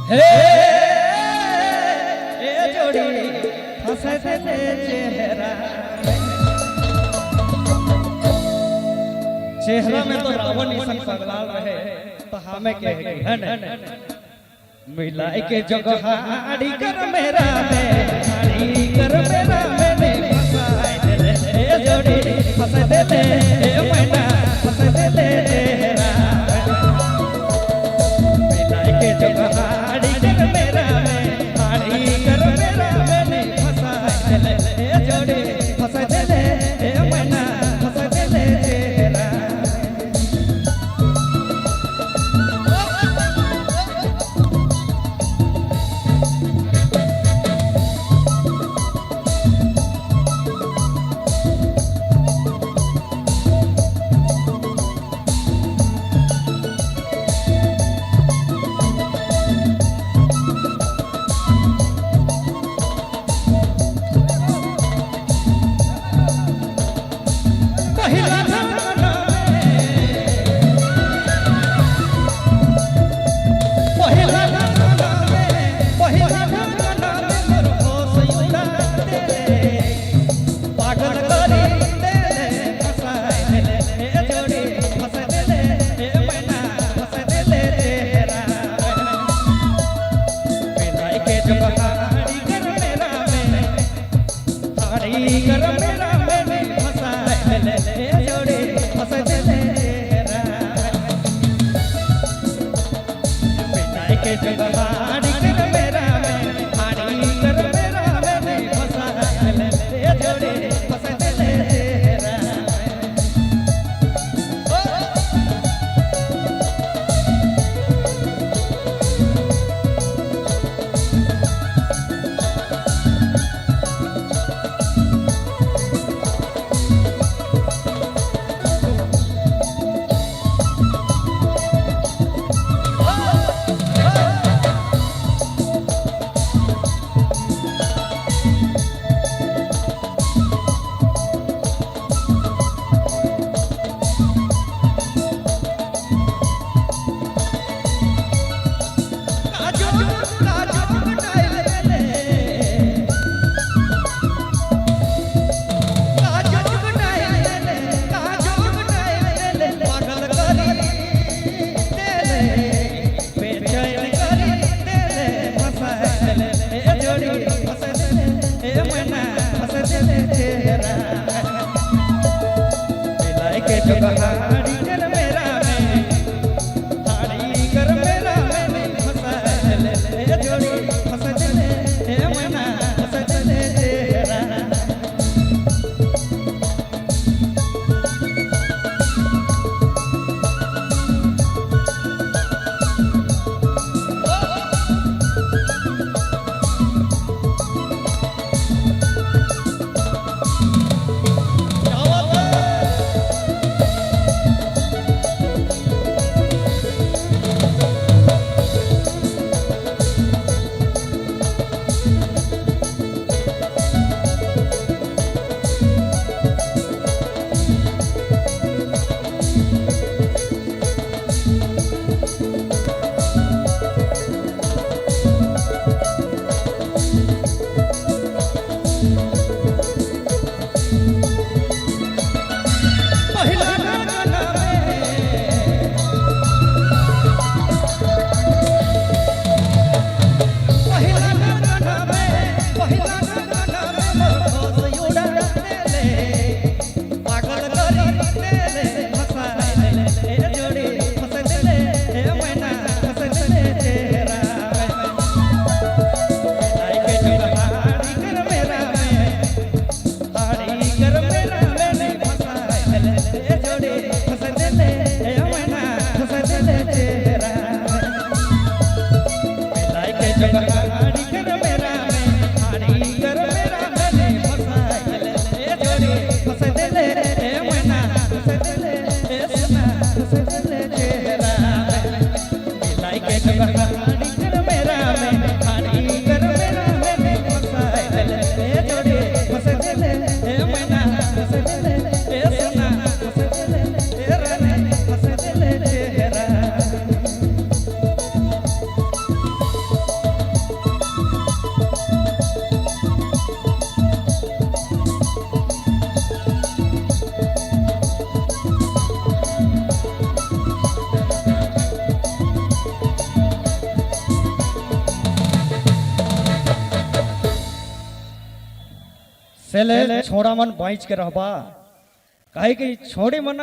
हे ए जोड़ी फंसे थे चेहरा चेहरा में तो रावण निसन पगला रहे तो हमें कहे है न मिलाई के जगहाड़ी कर मेरा में हाड़ी कर मेरा में फंसाए दे ए जोड़ी फंसे दे ए मैना फंसे दे तेरा मिलाई के जगहाड़ी कर मेरा में हाड़ी कर मेरा में फंसाए दे ए जोड़ी फंसे दे ए मैना फंसे दे तेरा जगहाड़ी कर मेरा में हाड़ी कर मेरा में फंसा ले जोड़ी फंसा ले ए मना फंसा ले तेरा जगहाड़ी कर मेरा में हाड़ी कर मेरा में फंसा ले जोड़ी फंसा ले ए मना फंसा ले ए सोना फंसा सेले छोड़ा मन बाँच के रहबा काहे कि छोड़े मन